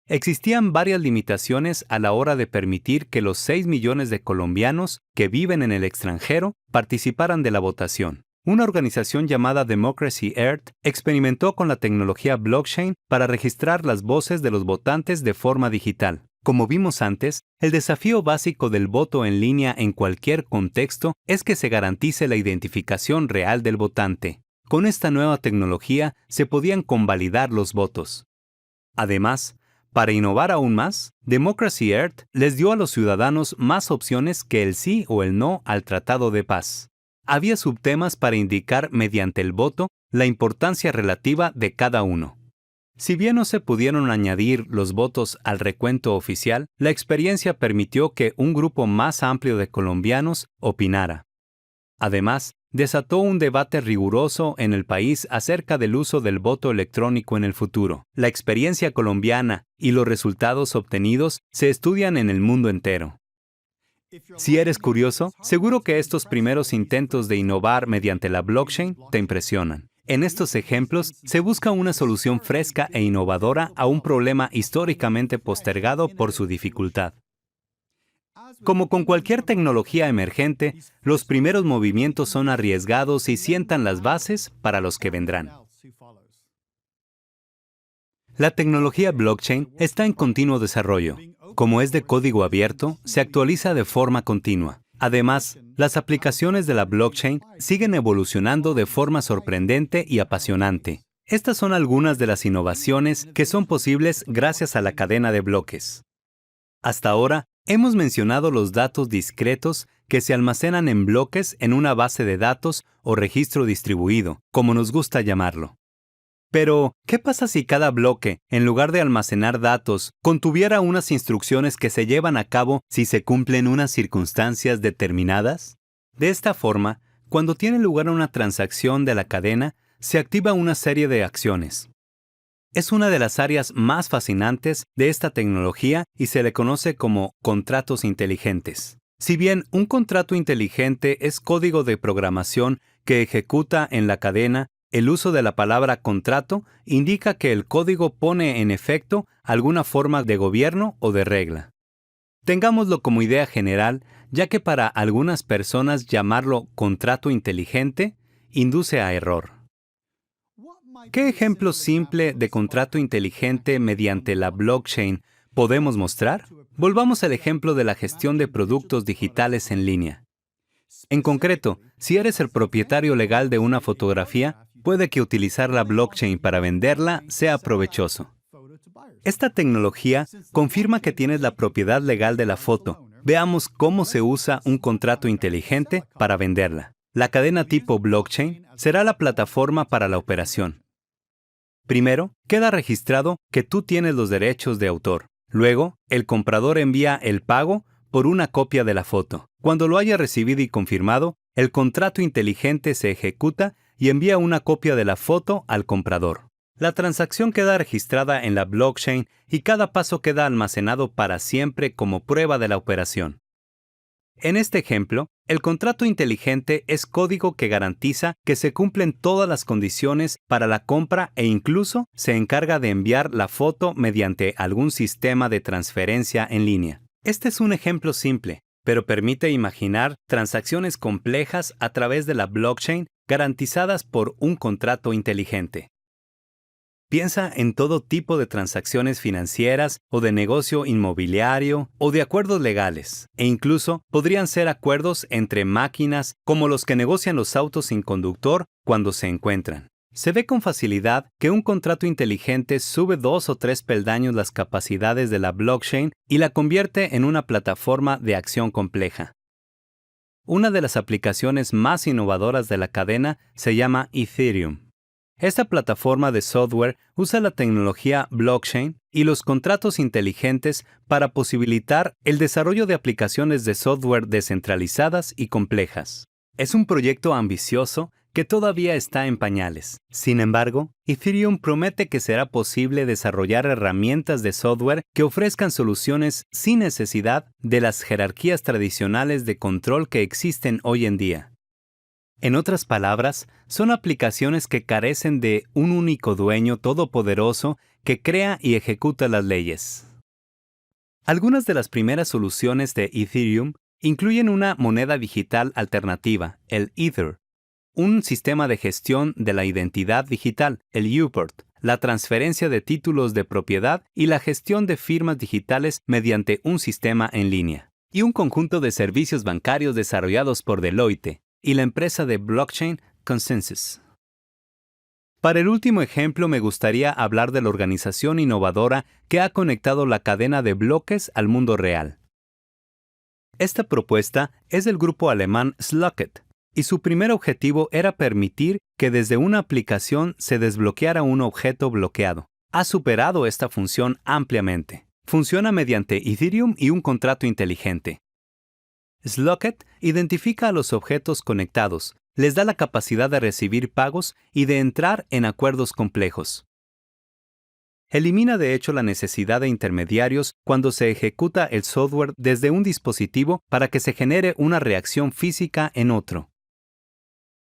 Existían varias limitaciones a la hora de permitir que los 6 millones de colombianos que viven en el extranjero participaran de la votación. Una organización llamada Democracy Earth experimentó con la tecnología blockchain para registrar las voces de los votantes de forma digital. Como vimos antes, el desafío básico del voto en línea en cualquier contexto es que se garantice la identificación real del votante. Con esta nueva tecnología se podían convalidar los votos. Además, para innovar aún más, Democracy Earth les dio a los ciudadanos más opciones que el sí o el no al Tratado de Paz. Había subtemas para indicar mediante el voto la importancia relativa de cada uno. Si bien no se pudieron añadir los votos al recuento oficial, la experiencia permitió que un grupo más amplio de colombianos opinara. Además, desató un debate riguroso en el país acerca del uso del voto electrónico en el futuro. La experiencia colombiana y los resultados obtenidos se estudian en el mundo entero. Si eres curioso, seguro que estos primeros intentos de innovar mediante la blockchain te impresionan. En estos ejemplos, se busca una solución fresca e innovadora a un problema históricamente postergado por su dificultad. Como con cualquier tecnología emergente, los primeros movimientos son arriesgados y sientan las bases para los que vendrán. La tecnología blockchain está en continuo desarrollo. Como es de código abierto, se actualiza de forma continua. Además, las aplicaciones de la blockchain siguen evolucionando de forma sorprendente y apasionante. Estas son algunas de las innovaciones que son posibles gracias a la cadena de bloques. Hasta ahora, hemos mencionado los datos discretos que se almacenan en bloques en una base de datos o registro distribuido, como nos gusta llamarlo. Pero, ¿qué pasa si cada bloque, en lugar de almacenar datos, contuviera unas instrucciones que se llevan a cabo si se cumplen unas circunstancias determinadas? De esta forma, cuando tiene lugar una transacción de la cadena, se activa una serie de acciones. Es una de las áreas más fascinantes de esta tecnología y se le conoce como contratos inteligentes. Si bien un contrato inteligente es código de programación que ejecuta en la cadena, el uso de la palabra contrato indica que el código pone en efecto alguna forma de gobierno o de regla. Tengámoslo como idea general, ya que para algunas personas llamarlo contrato inteligente induce a error. ¿Qué ejemplo simple de contrato inteligente mediante la blockchain podemos mostrar? Volvamos al ejemplo de la gestión de productos digitales en línea. En concreto, si eres el propietario legal de una fotografía, puede que utilizar la blockchain para venderla sea provechoso. Esta tecnología confirma que tienes la propiedad legal de la foto. Veamos cómo se usa un contrato inteligente para venderla. La cadena tipo blockchain será la plataforma para la operación. Primero, queda registrado que tú tienes los derechos de autor. Luego, el comprador envía el pago por una copia de la foto. Cuando lo haya recibido y confirmado, el contrato inteligente se ejecuta y envía una copia de la foto al comprador. La transacción queda registrada en la blockchain y cada paso queda almacenado para siempre como prueba de la operación. En este ejemplo, el contrato inteligente es código que garantiza que se cumplen todas las condiciones para la compra e incluso se encarga de enviar la foto mediante algún sistema de transferencia en línea. Este es un ejemplo simple, pero permite imaginar transacciones complejas a través de la blockchain garantizadas por un contrato inteligente. Piensa en todo tipo de transacciones financieras o de negocio inmobiliario o de acuerdos legales, e incluso podrían ser acuerdos entre máquinas como los que negocian los autos sin conductor cuando se encuentran. Se ve con facilidad que un contrato inteligente sube 2 o 3 peldaños las capacidades de la blockchain y la convierte en una plataforma de acción compleja. Una de las aplicaciones más innovadoras de la cadena se llama Ethereum. Esta plataforma de software usa la tecnología blockchain y los contratos inteligentes para posibilitar el desarrollo de aplicaciones de software descentralizadas y complejas. Es un proyecto ambicioso que todavía está en pañales. Sin embargo, Ethereum promete que será posible desarrollar herramientas de software que ofrezcan soluciones sin necesidad de las jerarquías tradicionales de control que existen hoy en día. En otras palabras, son aplicaciones que carecen de un único dueño todopoderoso que crea y ejecuta las leyes. Algunas de las primeras soluciones de Ethereum incluyen una moneda digital alternativa, el Ether, un sistema de gestión de la identidad digital, el UPort, la transferencia de títulos de propiedad y la gestión de firmas digitales mediante un sistema en línea, y un conjunto de servicios bancarios desarrollados por Deloitte y la empresa de blockchain Consensus. Para el último ejemplo me gustaría hablar de la organización innovadora que ha conectado la cadena de bloques al mundo real. Esta propuesta es del grupo alemán Slocket, y su primer objetivo era permitir que desde una aplicación se desbloqueara un objeto bloqueado. Ha superado esta función ampliamente. Funciona mediante Ethereum y un contrato inteligente. Slocket identifica a los objetos conectados, les da la capacidad de recibir pagos y de entrar en acuerdos complejos. Elimina de hecho la necesidad de intermediarios cuando se ejecuta el software desde un dispositivo para que se genere una reacción física en otro.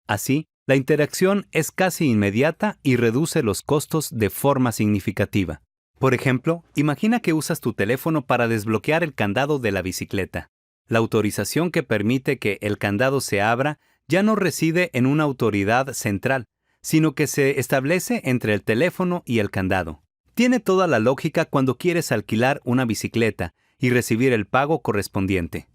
Así, la interacción es casi inmediata y reduce los costos de forma significativa. Por ejemplo, imagina que usas tu teléfono para desbloquear el candado de la bicicleta. La autorización que permite que el candado se abra ya no reside en una autoridad central, sino que se establece entre el teléfono y el candado. Tiene toda la lógica cuando quieres alquilar una bicicleta y recibir el pago correspondiente.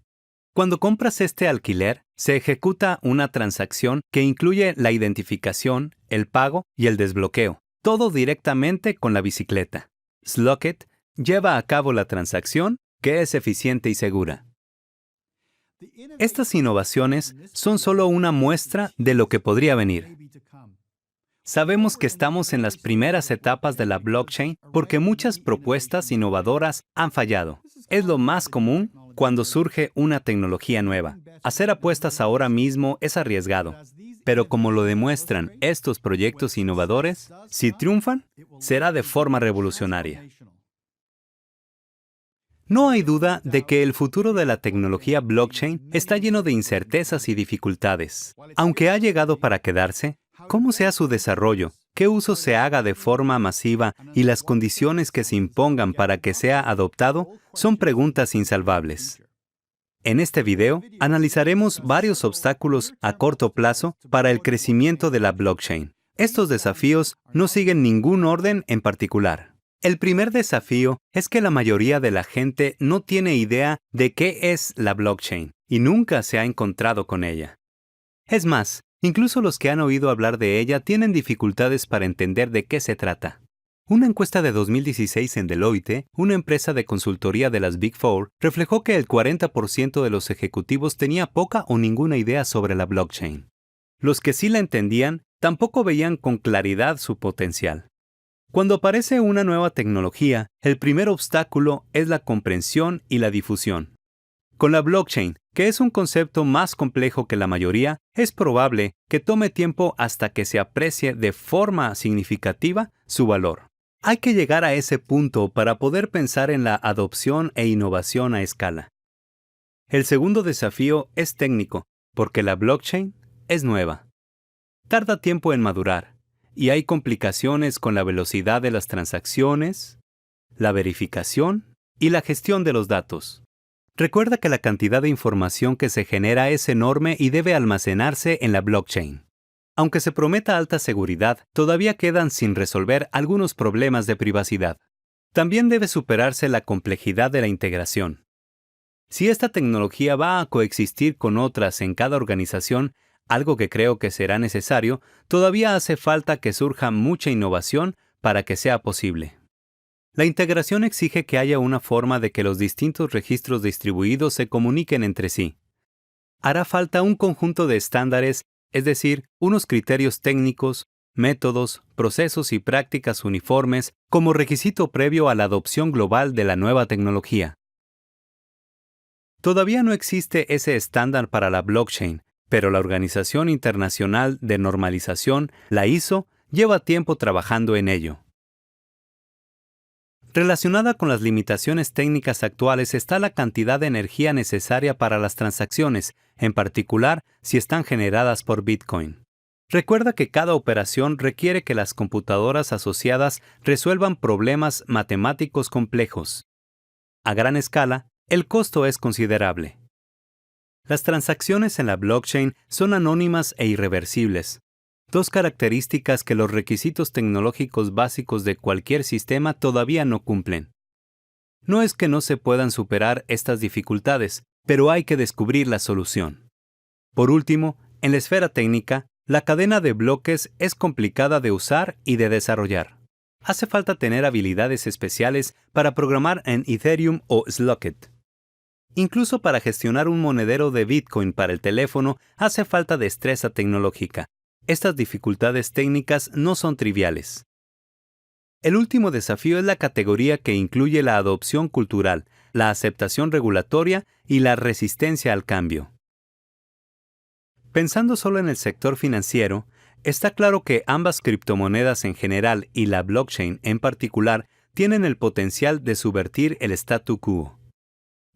Cuando compras este alquiler, se ejecuta una transacción que incluye la identificación, el pago y el desbloqueo, todo directamente con la bicicleta. Slocket lleva a cabo la transacción, que es eficiente y segura. Estas innovaciones son solo una muestra de lo que podría venir. Sabemos que estamos en las primeras etapas de la blockchain porque muchas propuestas innovadoras han fallado. Es lo más común cuando surge una tecnología nueva. Hacer apuestas ahora mismo es arriesgado, pero como lo demuestran estos proyectos innovadores, si triunfan, será de forma revolucionaria. No hay duda de que el futuro de la tecnología blockchain está lleno de incertezas y dificultades. Aunque ha llegado para quedarse, ¿cómo sea su desarrollo? ¿Qué uso se haga de forma masiva y las condiciones que se impongan para que sea adoptado? Son preguntas insalvables. En este video, analizaremos varios obstáculos a corto plazo para el crecimiento de la blockchain. Estos desafíos no siguen ningún orden en particular. El primer desafío es que la mayoría de la gente no tiene idea de qué es la blockchain y nunca se ha encontrado con ella. Es más, incluso los que han oído hablar de ella tienen dificultades para entender de qué se trata. Una encuesta de 2016 en Deloitte, una empresa de consultoría de las Big Four, reflejó que el 40% de los ejecutivos tenía poca o ninguna idea sobre la blockchain. Los que sí la entendían, tampoco veían con claridad su potencial. Cuando aparece una nueva tecnología, el primer obstáculo es la comprensión y la difusión. Con la blockchain, que es un concepto más complejo que la mayoría, es probable que tome tiempo hasta que se aprecie de forma significativa su valor. Hay que llegar a ese punto para poder pensar en la adopción e innovación a escala. El segundo desafío es técnico, porque la blockchain es nueva. Tarda tiempo en madurar, y hay complicaciones con la velocidad de las transacciones, la verificación y la gestión de los datos. Recuerda que la cantidad de información que se genera es enorme y debe almacenarse en la blockchain. Aunque se prometa alta seguridad, todavía quedan sin resolver algunos problemas de privacidad. También debe superarse la complejidad de la integración. Si esta tecnología va a coexistir con otras en cada organización, algo que creo que será necesario, todavía hace falta que surja mucha innovación para que sea posible. La integración exige que haya una forma de que los distintos registros distribuidos se comuniquen entre sí. Hará falta un conjunto de estándares, es decir, unos criterios técnicos, métodos, procesos y prácticas uniformes como requisito previo a la adopción global de la nueva tecnología. Todavía no existe ese estándar para la blockchain, pero la Organización Internacional de Normalización, la ISO, lleva tiempo trabajando en ello. Relacionada con las limitaciones técnicas actuales está la cantidad de energía necesaria para las transacciones, en particular si están generadas por Bitcoin. Recuerda que cada operación requiere que las computadoras asociadas resuelvan problemas matemáticos complejos. A gran escala, el costo es considerable. Las transacciones en la blockchain son anónimas e irreversibles, dos características que los requisitos tecnológicos básicos de cualquier sistema todavía no cumplen. No es que no se puedan superar estas dificultades, pero hay que descubrir la solución. Por último, en la esfera técnica, la cadena de bloques es complicada de usar y de desarrollar. Hace falta tener habilidades especiales para programar en Ethereum o Slockit. Incluso para gestionar un monedero de Bitcoin para el teléfono hace falta destreza tecnológica. Estas dificultades técnicas no son triviales. El último desafío es la categoría que incluye la adopción cultural, la aceptación regulatoria y la resistencia al cambio. Pensando solo en el sector financiero, está claro que ambas criptomonedas en general y la blockchain en particular tienen el potencial de subvertir el statu quo.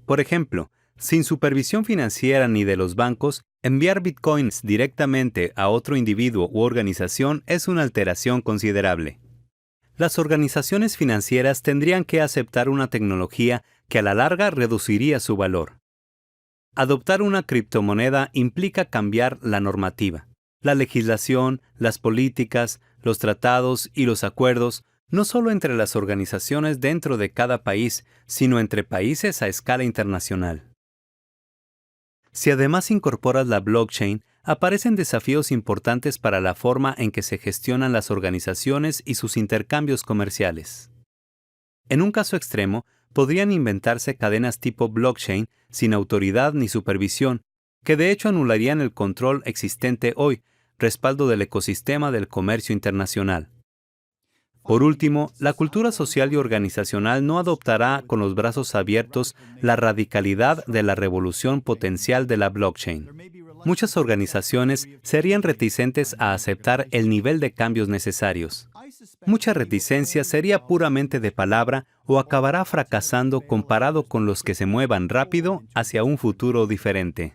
Por ejemplo, sin supervisión financiera ni de los bancos, enviar bitcoins directamente a otro individuo u organización es una alteración considerable. Las organizaciones financieras tendrían que aceptar una tecnología que a la larga reduciría su valor. Adoptar una criptomoneda implica cambiar la normativa. La legislación, las políticas, los tratados y los acuerdos, no solo entre las organizaciones dentro de cada país, sino entre países a escala internacional. Si además incorporas la blockchain, aparecen desafíos importantes para la forma en que se gestionan las organizaciones y sus intercambios comerciales. En un caso extremo, podrían inventarse cadenas tipo blockchain sin autoridad ni supervisión, que de hecho anularían el control existente hoy, respaldo del ecosistema del comercio internacional. Por último, la cultura social y organizacional no adoptará con los brazos abiertos la radicalidad de la revolución potencial de la blockchain. Muchas organizaciones serían reticentes a aceptar el nivel de cambios necesarios. Mucha reticencia sería puramente de palabra o acabará fracasando comparado con los que se muevan rápido hacia un futuro diferente.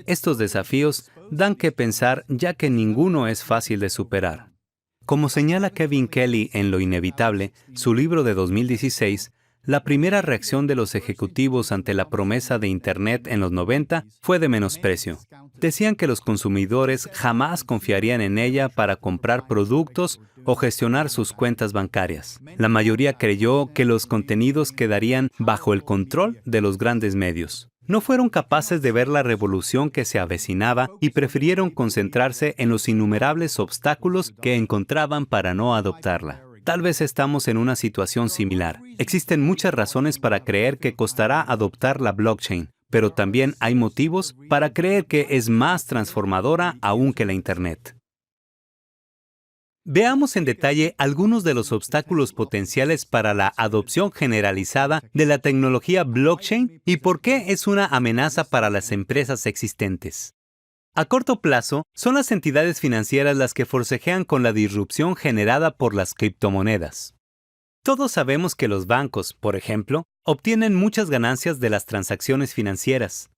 Estos desafíos dan que pensar ya que ninguno es fácil de superar. Como señala Kevin Kelly en Lo Inevitable, su libro de 2016, la primera reacción de los ejecutivos ante la promesa de Internet en los 90 fue de menosprecio. Decían que los consumidores jamás confiarían en ella para comprar productos o gestionar sus cuentas bancarias. La mayoría creyó que los contenidos quedarían bajo el control de los grandes medios. No fueron capaces de ver la revolución que se avecinaba y prefirieron concentrarse en los innumerables obstáculos que encontraban para no adoptarla. Tal vez estamos en una situación similar. Existen muchas razones para creer que costará adoptar la blockchain, pero también hay motivos para creer que es más transformadora aún que la Internet. Veamos en detalle algunos de los obstáculos potenciales para la adopción generalizada de la tecnología blockchain y por qué es una amenaza para las empresas existentes. A corto plazo, son las entidades financieras las que forcejean con la disrupción generada por las criptomonedas. Todos sabemos que los bancos, por ejemplo, obtienen muchas ganancias de las transacciones financieras.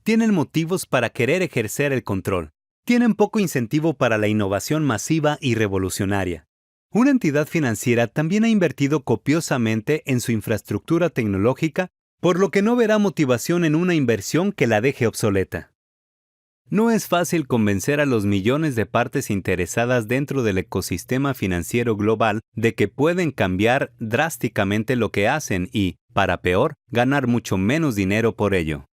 Tienen motivos para querer ejercer el control. Tienen poco incentivo para la innovación masiva y revolucionaria. Una entidad financiera también ha invertido copiosamente en su infraestructura tecnológica, por lo que no verá motivación en una inversión que la deje obsoleta. No es fácil convencer a los millones de partes interesadas dentro del ecosistema financiero global de que pueden cambiar drásticamente lo que hacen y, para peor, ganar mucho menos dinero por ello.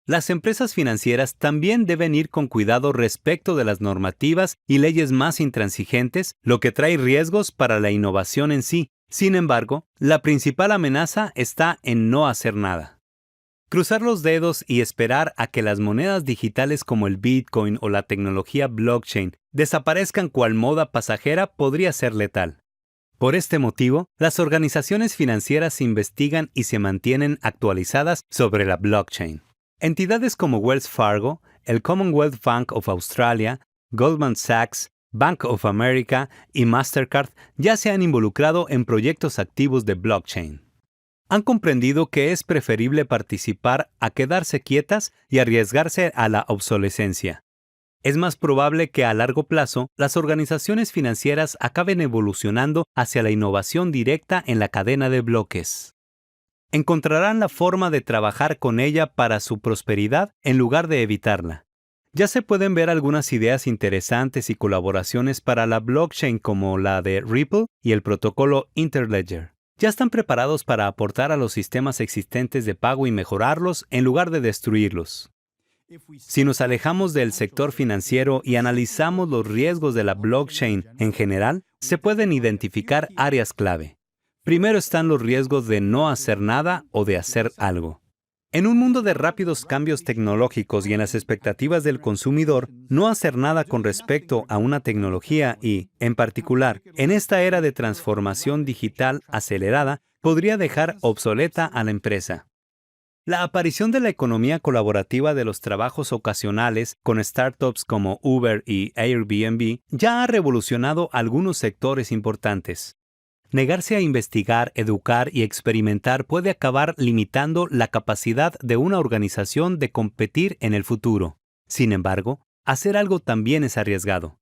Las empresas financieras también deben ir con cuidado respecto de las normativas y leyes más intransigentes, lo que trae riesgos para la innovación en sí. Sin embargo, la principal amenaza está en no hacer nada. Cruzar los dedos y esperar a que las monedas digitales como el Bitcoin o la tecnología blockchain desaparezcan cual moda pasajera podría ser letal. Por este motivo, las organizaciones financieras investigan y se mantienen actualizadas sobre la blockchain. Entidades como Wells Fargo, el Commonwealth Bank of Australia, Goldman Sachs, Bank of America y Mastercard ya se han involucrado en proyectos activos de blockchain. Han comprendido que es preferible participar a quedarse quietas y arriesgarse a la obsolescencia. Es más probable que a largo plazo las organizaciones financieras acaben evolucionando hacia la innovación directa en la cadena de bloques. Encontrarán la forma de trabajar con ella para su prosperidad en lugar de evitarla. Ya se pueden ver algunas ideas interesantes y colaboraciones para la blockchain como la de Ripple y el protocolo Interledger. Ya están preparados para aportar a los sistemas existentes de pago y mejorarlos en lugar de destruirlos. Si nos alejamos del sector financiero y analizamos los riesgos de la blockchain en general, se pueden identificar áreas clave. Primero están los riesgos de no hacer nada o de hacer algo. En un mundo de rápidos cambios tecnológicos y en las expectativas del consumidor, no hacer nada con respecto a una tecnología y, en particular, en esta era de transformación digital acelerada, podría dejar obsoleta a la empresa. La aparición de la economía colaborativa de los trabajos ocasionales con startups como Uber y Airbnb ya ha revolucionado algunos sectores importantes. Negarse a investigar, educar y experimentar puede acabar limitando la capacidad de una organización de competir en el futuro. Sin embargo, hacer algo también es arriesgado.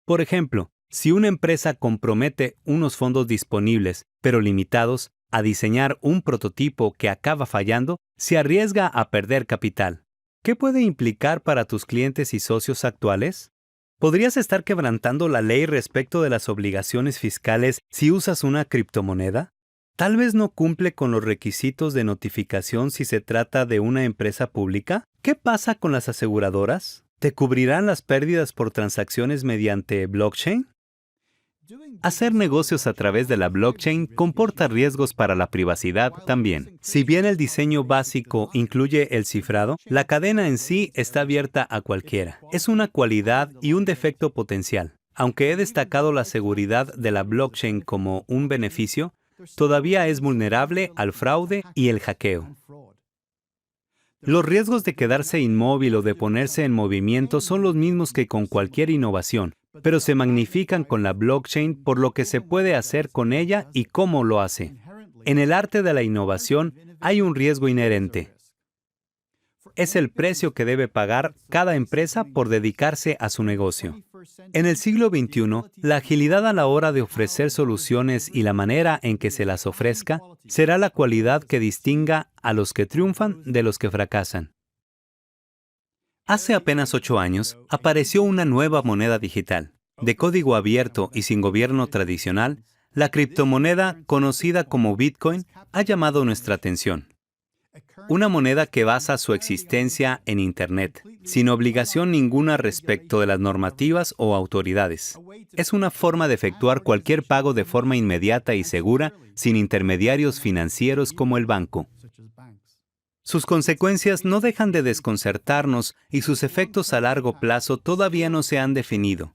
Por ejemplo, si una empresa compromete unos fondos disponibles, pero limitados, a diseñar un prototipo que acaba fallando, se arriesga a perder capital. ¿Qué puede implicar para tus clientes y socios actuales? ¿Podrías estar quebrantando la ley respecto de las obligaciones fiscales si usas una criptomoneda? ¿Tal vez no cumple con los requisitos de notificación si se trata de una empresa pública? ¿Qué pasa con las aseguradoras? ¿Te cubrirán las pérdidas por transacciones mediante blockchain? Hacer negocios a través de la blockchain comporta riesgos para la privacidad también. Si bien el diseño básico incluye el cifrado, la cadena en sí está abierta a cualquiera. Es una cualidad y un defecto potencial. Aunque he destacado la seguridad de la blockchain como un beneficio, todavía es vulnerable al fraude y el hackeo. Los riesgos de quedarse inmóvil o de ponerse en movimiento son los mismos que con cualquier innovación, pero se magnifican con la blockchain por lo que se puede hacer con ella y cómo lo hace. En el arte de la innovación hay un riesgo inherente. Es el precio que debe pagar cada empresa por dedicarse a su negocio. En el siglo XXI, la agilidad a la hora de ofrecer soluciones y la manera en que se las ofrezca será la cualidad que distinga a los que triunfan de los que fracasan. Hace apenas 8 años, apareció una nueva moneda digital. De código abierto y sin gobierno tradicional, la criptomoneda, conocida como Bitcoin, ha llamado nuestra atención. Una moneda que basa su existencia en Internet, sin obligación ninguna respecto de las normativas o autoridades. Es una forma de efectuar cualquier pago de forma inmediata y segura, sin intermediarios financieros como el banco. Sus consecuencias no dejan de desconcertarnos y sus efectos a largo plazo todavía no se han definido.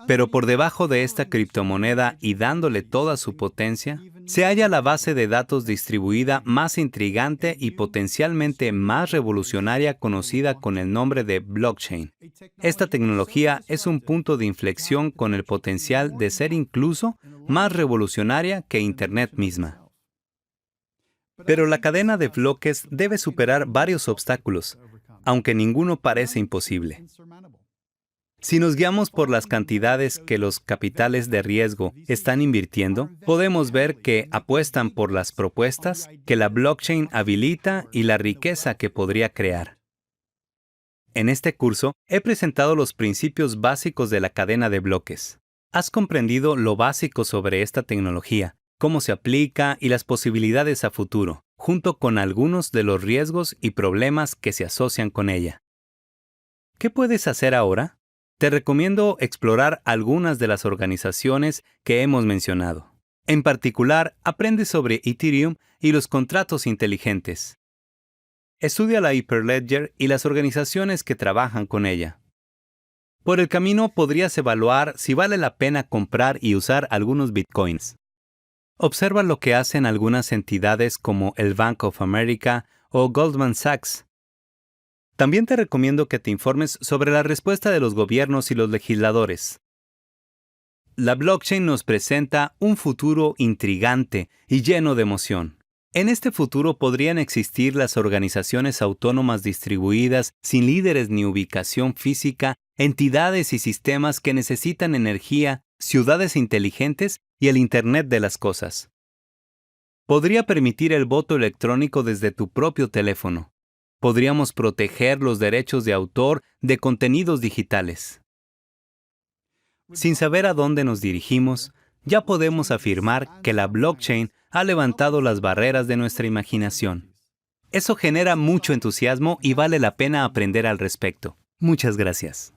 Pero por debajo de esta criptomoneda y dándole toda su potencia, se halla la base de datos distribuida más intrigante y potencialmente más revolucionaria conocida con el nombre de blockchain. Esta tecnología es un punto de inflexión con el potencial de ser incluso más revolucionaria que Internet misma. Pero la cadena de bloques debe superar varios obstáculos, aunque ninguno parece imposible. Si nos guiamos por las cantidades que los capitales de riesgo están invirtiendo, podemos ver que apuestan por las propuestas que la blockchain habilita y la riqueza que podría crear. En este curso, he presentado los principios básicos de la cadena de bloques. Has comprendido lo básico sobre esta tecnología, cómo se aplica y las posibilidades a futuro, junto con algunos de los riesgos y problemas que se asocian con ella. ¿Qué puedes hacer ahora? Te recomiendo explorar algunas de las organizaciones que hemos mencionado. En particular, aprende sobre Ethereum y los contratos inteligentes. Estudia la Hyperledger y las organizaciones que trabajan con ella. Por el camino podrías evaluar si vale la pena comprar y usar algunos bitcoins. Observa lo que hacen algunas entidades como el Bank of America o Goldman Sachs. También te recomiendo que te informes sobre la respuesta de los gobiernos y los legisladores. La blockchain nos presenta un futuro intrigante y lleno de emoción. En este futuro podrían existir las organizaciones autónomas distribuidas sin líderes ni ubicación física, entidades y sistemas que necesitan energía, ciudades inteligentes y el Internet de las cosas. Podría permitir el voto electrónico desde tu propio teléfono. Podríamos proteger los derechos de autor de contenidos digitales. Sin saber a dónde nos dirigimos, ya podemos afirmar que la blockchain ha levantado las barreras de nuestra imaginación. Eso genera mucho entusiasmo y vale la pena aprender al respecto. Muchas gracias.